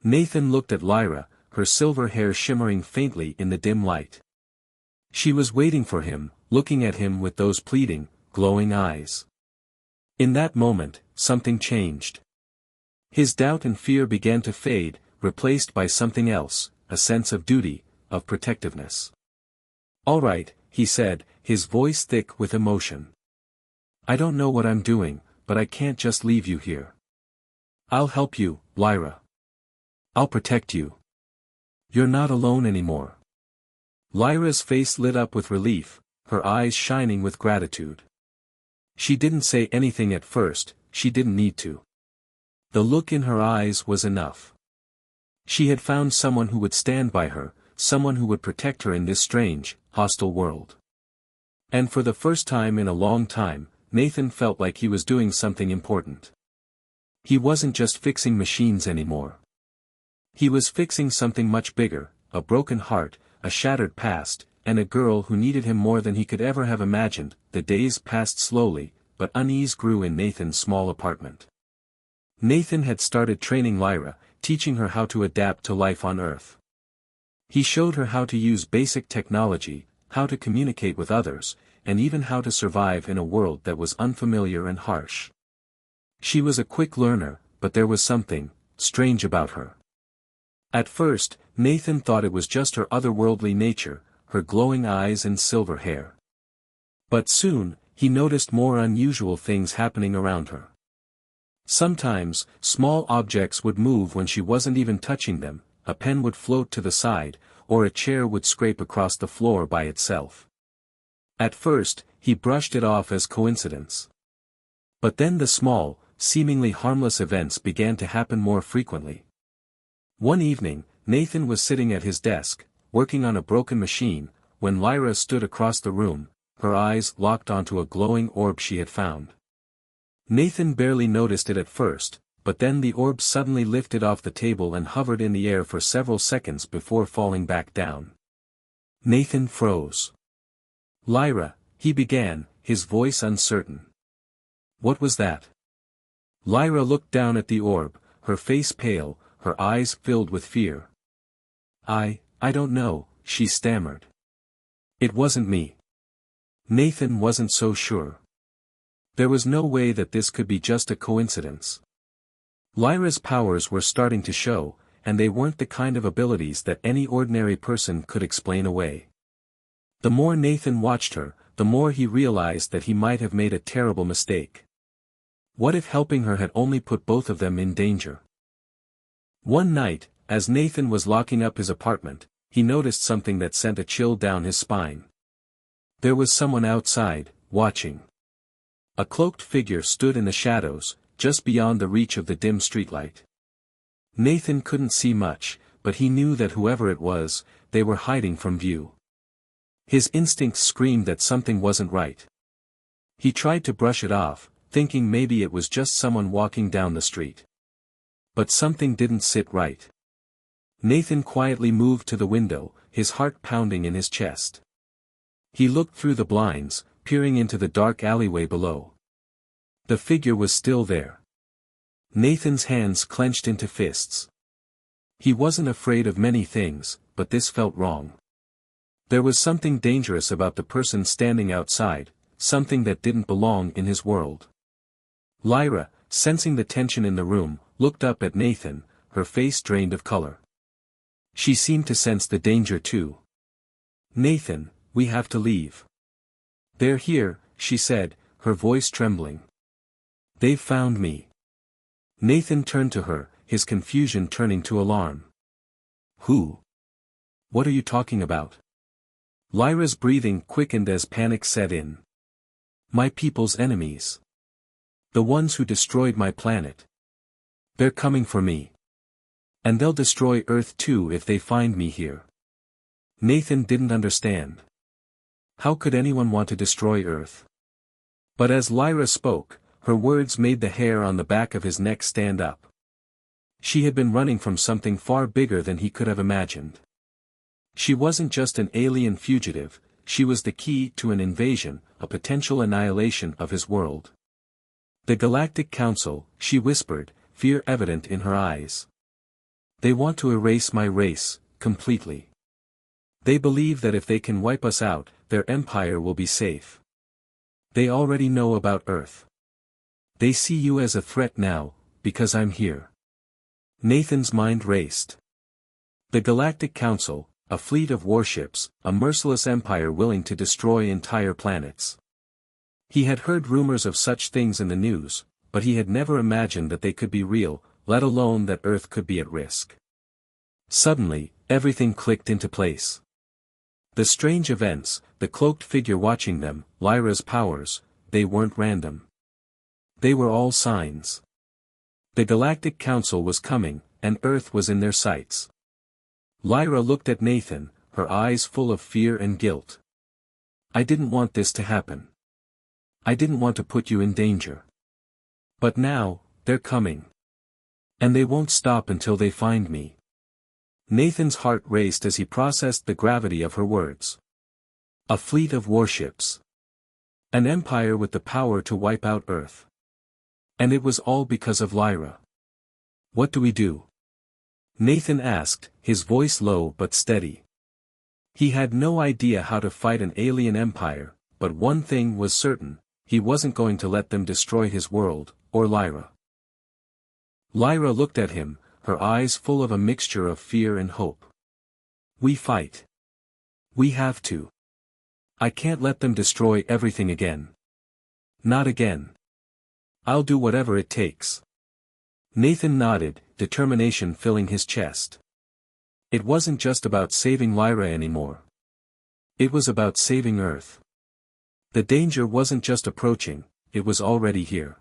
Nathan looked at Lyra, her silver hair shimmering faintly in the dim light. She was waiting for him, looking at him with those pleading, glowing eyes. In that moment, something changed. His doubt and fear began to fade, replaced by something else, a sense of duty, of protectiveness. "All right," he said, his voice thick with emotion. "I don't know what I'm doing, but I can't just leave you here. I'll help you, Lyra. I'll protect you. You're not alone anymore." Lyra's face lit up with relief, her eyes shining with gratitude. She didn't say anything at first, she didn't need to. The look in her eyes was enough. She had found someone who would stand by her, someone who would protect her in this strange, hostile world. And for the first time in a long time, Nathan felt like he was doing something important. He wasn't just fixing machines anymore. He was fixing something much bigger, a broken heart, a shattered past, and a girl who needed him more than he could ever have imagined. The days passed slowly, but unease grew in Nathan's small apartment. Nathan had started training Lyra, teaching her how to adapt to life on Earth. He showed her how to use basic technology, how to communicate with others, and even how to survive in a world that was unfamiliar and harsh. She was a quick learner, but there was something strange about her. At first, Nathan thought it was just her otherworldly nature, her glowing eyes and silver hair. But soon, he noticed more unusual things happening around her. Sometimes, small objects would move when she wasn't even touching them, a pen would float to the side, or a chair would scrape across the floor by itself. At first, he brushed it off as coincidence. But then the small, seemingly harmless events began to happen more frequently. One evening, Nathan was sitting at his desk, working on a broken machine, when Lyra stood across the room, her eyes locked onto a glowing orb she had found. Nathan barely noticed it at first, but then the orb suddenly lifted off the table and hovered in the air for several seconds before falling back down. Nathan froze. "Lyra," he began, his voice uncertain. "What was that?" Lyra looked down at the orb, her face pale, her eyes filled with fear. I don't know," she stammered. "It wasn't me." Nathan wasn't so sure. There was no way that this could be just a coincidence. Lyra's powers were starting to show, and they weren't the kind of abilities that any ordinary person could explain away. The more Nathan watched her, the more he realized that he might have made a terrible mistake. What if helping her had only put both of them in danger? One night, as Nathan was locking up his apartment, he noticed something that sent a chill down his spine. There was someone outside, watching. A cloaked figure stood in the shadows, just beyond the reach of the dim streetlight. Nathan couldn't see much, but he knew that whoever it was, they were hiding from view. His instincts screamed that something wasn't right. He tried to brush it off, thinking maybe it was just someone walking down the street. But something didn't sit right. Nathan quietly moved to the window, his heart pounding in his chest. He looked through the blinds, peering into the dark alleyway below. The figure was still there. Nathan's hands clenched into fists. He wasn't afraid of many things, but this felt wrong. There was something dangerous about the person standing outside, something that didn't belong in his world. Lyra, sensing the tension in the room, looked up at Nathan, her face drained of color. She seemed to sense the danger too. "Nathan, we have to leave." "They're here," she said, her voice trembling. "They've found me." Nathan turned to her, his confusion turning to alarm. "Who? What are you talking about?" Lyra's breathing quickened as panic set in. "My people's enemies. The ones who destroyed my planet. They're coming for me. And they'll destroy Earth too if they find me here." Nathan didn't understand. How could anyone want to destroy Earth? But as Lyra spoke, her words made the hair on the back of his neck stand up. She had been running from something far bigger than he could have imagined. She wasn't just an alien fugitive, she was the key to an invasion, a potential annihilation of his world. "The Galactic Council," she whispered, fear evident in her eyes. They want to erase my race, completely. They believe that if they can wipe us out, their empire will be safe. They already know about Earth. They see you as a threat now, because I'm here. Nathan's mind raced. The Galactic Council, a fleet of warships, a merciless empire willing to destroy entire planets. He had heard rumors of such things in the news, but he had never imagined that they could be real, let alone that Earth could be at risk. Suddenly, everything clicked into place. The strange events, the cloaked figure watching them, Lyra's powers, they weren't random. They were all signs. The Galactic Council was coming, and Earth was in their sights. Lyra looked at Nathan, her eyes full of fear and guilt. I didn't want this to happen. I didn't want to put you in danger. But now, they're coming. And they won't stop until they find me. Nathan's heart raced as he processed the gravity of her words. A fleet of warships. An empire with the power to wipe out Earth. And it was all because of Lyra. What do we do? Nathan asked, his voice low but steady. He had no idea how to fight an alien empire, but one thing was certain, he wasn't going to let them destroy his world, or Lyra. Lyra looked at him, her eyes full of a mixture of fear and hope. We fight. We have to. I can't let them destroy everything again. Not again. I'll do whatever it takes. Nathan nodded, determination filling his chest. It wasn't just about saving Lyra anymore. It was about saving Earth. The danger wasn't just approaching, it was already here.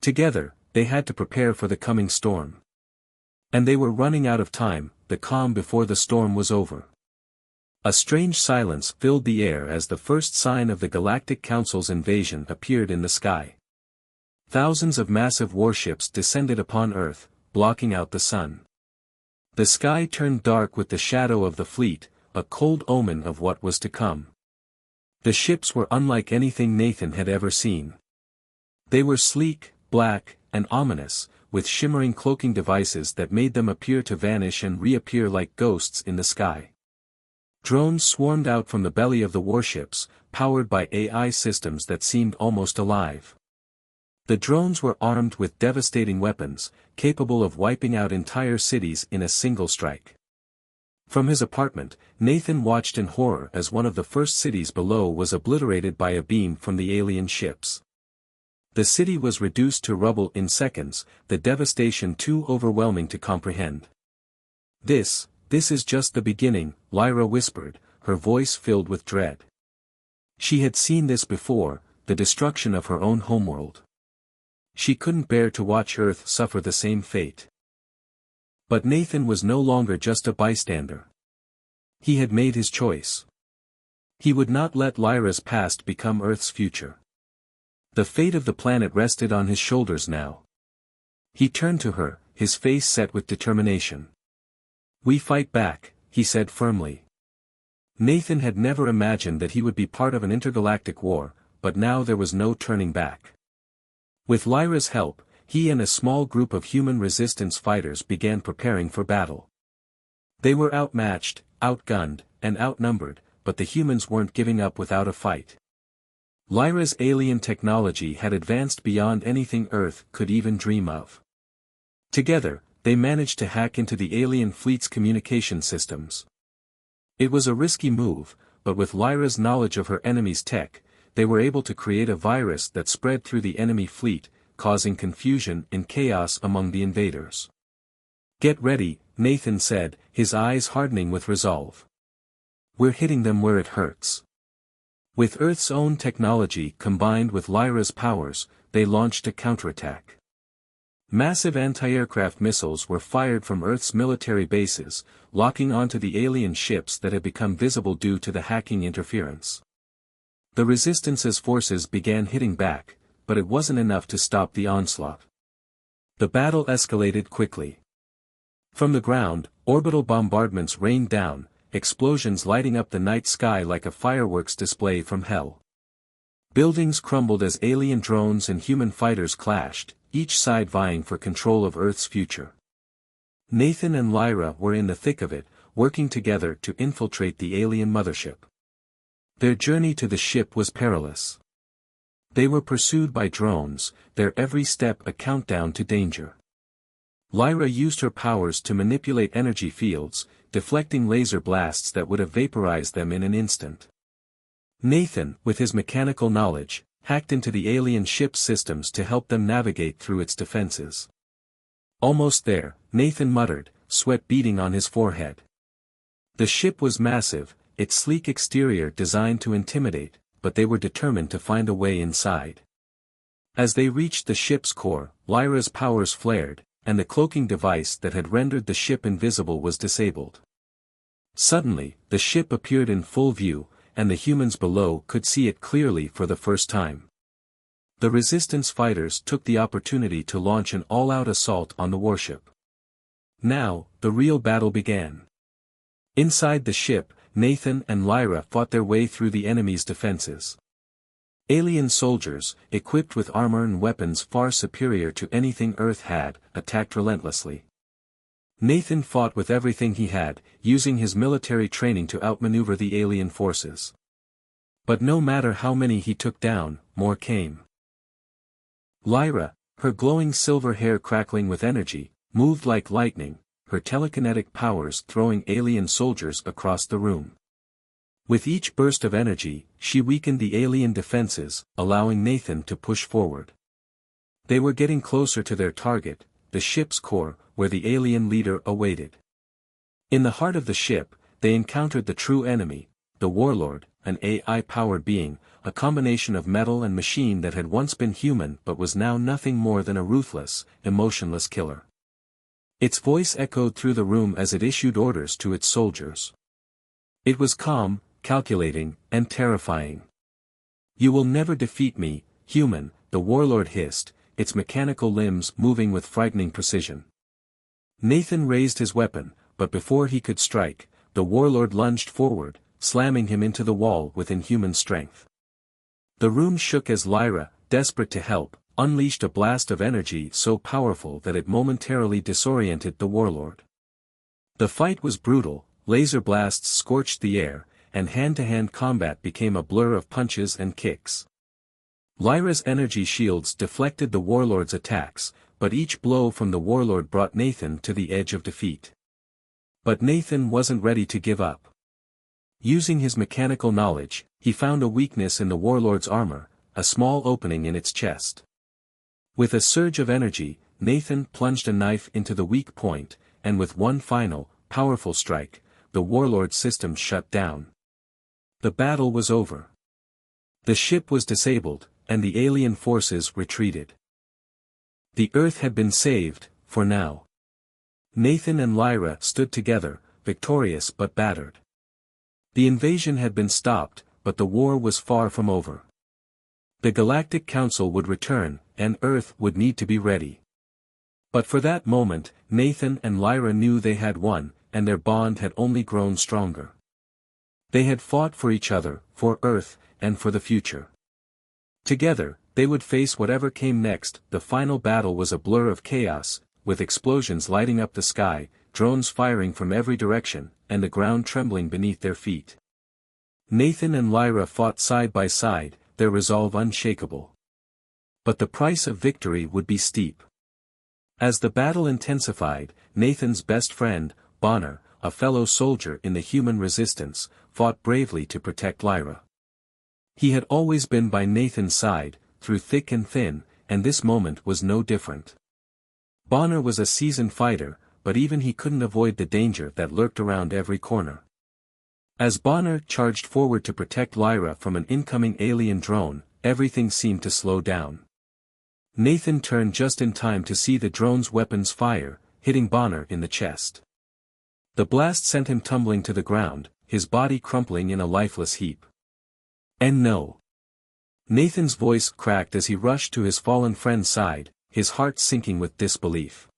Together, they had to prepare for the coming storm. And they were running out of time, the calm before the storm was over. A strange silence filled the air as the first sign of the Galactic Council's invasion appeared in the sky. Thousands of massive warships descended upon Earth, blocking out the sun. The sky turned dark with the shadow of the fleet, a cold omen of what was to come. The ships were unlike anything Nathan had ever seen. They were sleek, black, and ominous, with shimmering cloaking devices that made them appear to vanish and reappear like ghosts in the sky. Drones swarmed out from the belly of the warships, powered by AI systems that seemed almost alive. The drones were armed with devastating weapons, capable of wiping out entire cities in a single strike. From his apartment, Nathan watched in horror as one of the first cities below was obliterated by a beam from the alien ships. The city was reduced to rubble in seconds, the devastation too overwhelming to comprehend. This is just the beginning, Lyra whispered, her voice filled with dread. She had seen this before, the destruction of her own homeworld. She couldn't bear to watch Earth suffer the same fate. But Nathan was no longer just a bystander. He had made his choice. He would not let Lyra's past become Earth's future. The fate of the planet rested on his shoulders now. He turned to her, his face set with determination. We fight back, he said firmly. Nathan had never imagined that he would be part of an intergalactic war, but now there was no turning back. With Lyra's help, he and a small group of human resistance fighters began preparing for battle. They were outmatched, outgunned, and outnumbered, but the humans weren't giving up without a fight. Lyra's alien technology had advanced beyond anything Earth could even dream of. Together, they managed to hack into the alien fleet's communication systems. It was a risky move, but with Lyra's knowledge of her enemy's tech, they were able to create a virus that spread through the enemy fleet, causing confusion and chaos among the invaders. Get ready, Nathan said, his eyes hardening with resolve. We're hitting them where it hurts. With Earth's own technology combined with Lyra's powers, they launched a counterattack. Massive anti-aircraft missiles were fired from Earth's military bases, locking onto the alien ships that had become visible due to the hacking interference. The Resistance's forces began hitting back, but it wasn't enough to stop the onslaught. The battle escalated quickly. From the ground, orbital bombardments rained down, explosions lighting up the night sky like a fireworks display from hell. Buildings crumbled as alien drones and human fighters clashed, each side vying for control of Earth's future. Nathan and Lyra were in the thick of it, working together to infiltrate the alien mothership. Their journey to the ship was perilous. They were pursued by drones, their every step a countdown to danger. Lyra used her powers to manipulate energy fields, deflecting laser blasts that would have vaporized them in an instant. Nathan, with his mechanical knowledge, hacked into the alien ship's systems to help them navigate through its defenses. Almost there, Nathan muttered, sweat beading on his forehead. The ship was massive, its sleek exterior designed to intimidate, but they were determined to find a way inside. As they reached the ship's core, Lyra's powers flared, and the cloaking device that had rendered the ship invisible was disabled. Suddenly, the ship appeared in full view, and the humans below could see it clearly for the first time. The resistance fighters took the opportunity to launch an all-out assault on the warship. Now, the real battle began. Inside the ship, Nathan and Lyra fought their way through the enemy's defenses. Alien soldiers, equipped with armor and weapons far superior to anything Earth had, attacked relentlessly. Nathan fought with everything he had, using his military training to outmaneuver the alien forces. But no matter how many he took down, more came. Lyra, her glowing silver hair crackling with energy, moved like lightning, her telekinetic powers throwing alien soldiers across the room. With each burst of energy, she weakened the alien defenses, allowing Nathan to push forward. They were getting closer to their target, the ship's core, where the alien leader awaited. In the heart of the ship, they encountered the true enemy, the warlord, an AI-powered being, a combination of metal and machine that had once been human but was now nothing more than a ruthless, emotionless killer. Its voice echoed through the room as it issued orders to its soldiers. It was calm, calculating, and terrifying. "You will never defeat me, human," the warlord hissed, its mechanical limbs moving with frightening precision. Nathan raised his weapon, but before he could strike, the warlord lunged forward, slamming him into the wall with inhuman strength. The room shook as Lyra, desperate to help, unleashed a blast of energy so powerful that it momentarily disoriented the warlord. The fight was brutal, laser blasts scorched the air, and hand-to-hand combat became a blur of punches and kicks. Lyra's energy shields deflected the warlord's attacks, but each blow from the warlord brought Nathan to the edge of defeat. But Nathan wasn't ready to give up. Using his mechanical knowledge, he found a weakness in the warlord's armor, a small opening in its chest. With a surge of energy, Nathan plunged a knife into the weak point, and with one final, powerful strike, the warlord's systems shut down. The battle was over. The ship was disabled, and the alien forces retreated. The Earth had been saved, for now. Nathan and Lyra stood together, victorious but battered. The invasion had been stopped, but the war was far from over. The Galactic Council would return, and Earth would need to be ready. But for that moment, Nathan and Lyra knew they had won, and their bond had only grown stronger. They had fought for each other, for Earth, and for the future. Together, they would face whatever came next. The final battle was a blur of chaos, with explosions lighting up the sky, drones firing from every direction, and the ground trembling beneath their feet. Nathan and Lyra fought side by side, their resolve unshakable. But the price of victory would be steep. As the battle intensified, Nathan's best friend, Bonner, a fellow soldier in the human resistance, fought bravely to protect Lyra. He had always been by Nathan's side, through thick and thin, and this moment was no different. Bonner was a seasoned fighter, but even he couldn't avoid the danger that lurked around every corner. As Bonner charged forward to protect Lyra from an incoming alien drone, everything seemed to slow down. Nathan turned just in time to see the drone's weapons fire, hitting Bonner in the chest. The blast sent him tumbling to the ground, his body crumpling in a lifeless heap. And no. Nathan's voice cracked as he rushed to his fallen friend's side, his heart sinking with disbelief.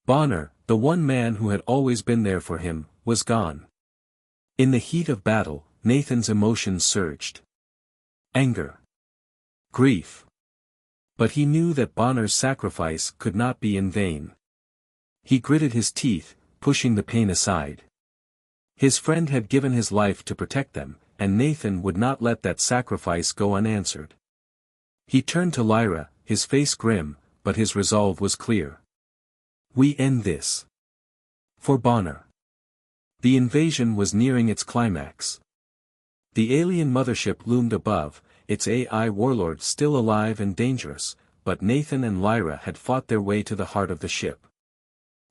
Bonner, the one man who had always been there for him, was gone. In the heat of battle, Nathan's emotions surged. Anger. Grief. But he knew that Bonner's sacrifice could not be in vain. He gritted his teeth, pushing the pain aside. His friend had given his life to protect them, and Nathan would not let that sacrifice go unanswered. He turned to Lyra, his face grim, but his resolve was clear. We end this. For Bonner. The invasion was nearing its climax. The alien mothership loomed above, its AI warlords still alive and dangerous, but Nathan and Lyra had fought their way to the heart of the ship.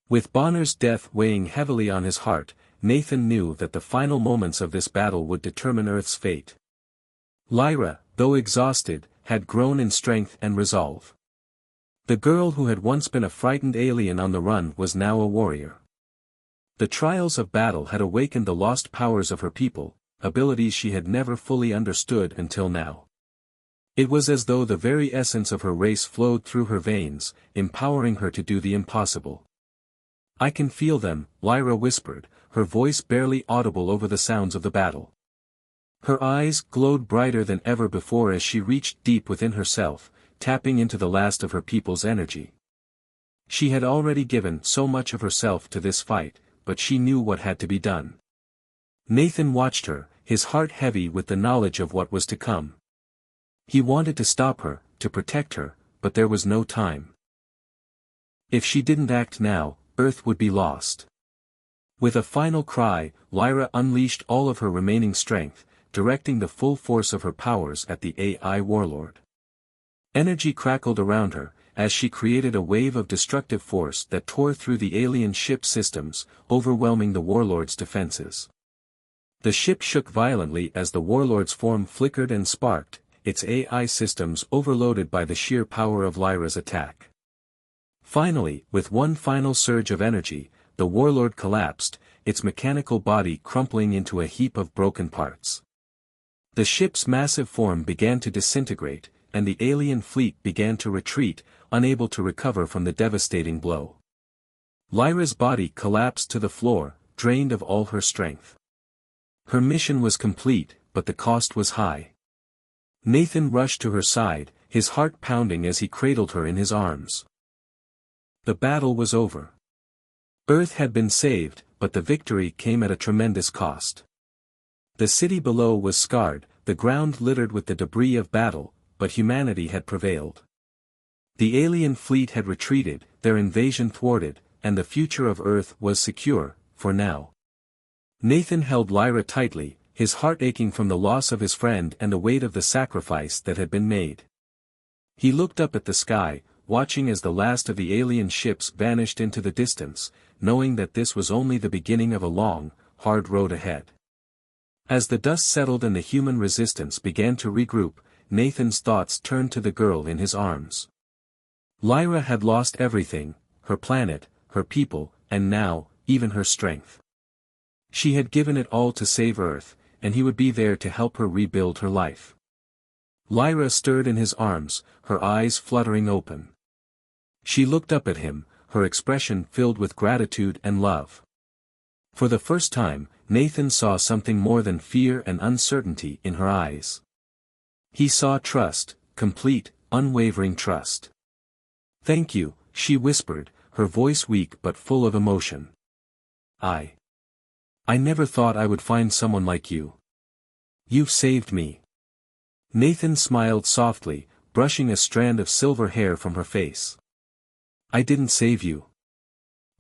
With Bonner's death weighing heavily on his heart, Nathan knew that the final moments of this battle would determine Earth's fate. Lyra, though exhausted, had grown in strength and resolve. The girl who had once been a frightened alien on the run was now a warrior. The trials of battle had awakened the lost powers of her people, abilities she had never fully understood until now. It was as though the very essence of her race flowed through her veins, empowering her to do the impossible. I can feel them, Lyra whispered, her voice barely audible over the sounds of the battle. Her eyes glowed brighter than ever before as she reached deep within herself, tapping into the last of her people's energy. She had already given so much of herself to this fight, but she knew what had to be done. Nathan watched her, his heart heavy with the knowledge of what was to come. He wanted to stop her, to protect her, but there was no time. If she didn't act now, Earth would be lost. With a final cry, Lyra unleashed all of her remaining strength, directing the full force of her powers at the AI warlord. Energy crackled around her, as she created a wave of destructive force that tore through the alien ship systems, overwhelming the warlord's defenses. The ship shook violently as the warlord's form flickered and sparked, its AI systems overloaded by the sheer power of Lyra's attack. Finally, with one final surge of energy, the warlord collapsed, its mechanical body crumpling into a heap of broken parts. The ship's massive form began to disintegrate, and the alien fleet began to retreat, unable to recover from the devastating blow. Lyra's body collapsed to the floor, drained of all her strength. Her mission was complete, but the cost was high. Nathan rushed to her side, his heart pounding as he cradled her in his arms. The battle was over. Earth had been saved, but the victory came at a tremendous cost. The city below was scarred, the ground littered with the debris of battle, but humanity had prevailed. The alien fleet had retreated, their invasion thwarted, and the future of Earth was secure, for now. Nathan held Lyra tightly, his heart aching from the loss of his friend and the weight of the sacrifice that had been made. He looked up at the sky, watching as the last of the alien ships vanished into the distance, knowing that this was only the beginning of a long, hard road ahead. As the dust settled and the human resistance began to regroup, Nathan's thoughts turned to the girl in his arms. Lyra had lost everything, her planet, her people, and now, even her strength. She had given it all to save Earth, and he would be there to help her rebuild her life. Lyra stirred in his arms, her eyes fluttering open. She looked up at him, her expression filled with gratitude and love. For the first time, Nathan saw something more than fear and uncertainty in her eyes. He saw trust, complete, unwavering trust. "Thank you," she whispered, her voice weak but full of emotion. I never thought I would find someone like you. You've saved me." Nathan smiled softly, brushing a strand of silver hair from her face. "I didn't save you.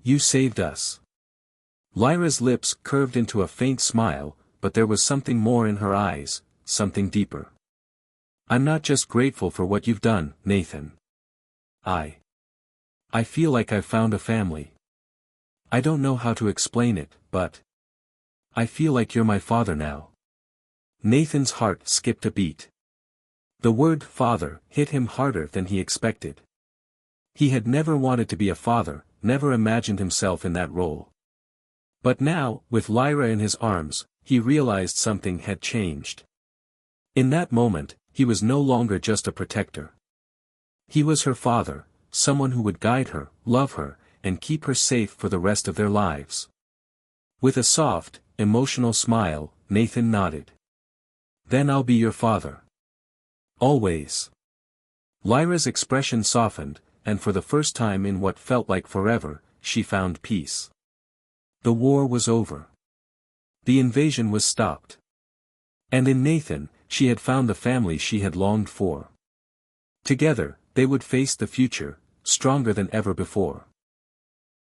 You saved us." Lyra's lips curved into a faint smile, but there was something more in her eyes, something deeper. "I'm not just grateful for what you've done, Nathan. I feel like I've found a family. I don't know how to explain it, but I feel like you're my father now." Nathan's heart skipped a beat. The word father hit him harder than he expected. He had never wanted to be a father, never imagined himself in that role. But now, with Lyra in his arms, he realized something had changed. In that moment, he was no longer just a protector. He was her father, someone who would guide her, love her, and keep her safe for the rest of their lives. With a soft, emotional smile, Nathan nodded. "Then I'll be your father. Always." Lyra's expression softened, and for the first time in what felt like forever, she found peace. The war was over. The invasion was stopped. And in Nathan, she had found the family she had longed for. Together, they would face the future, stronger than ever before.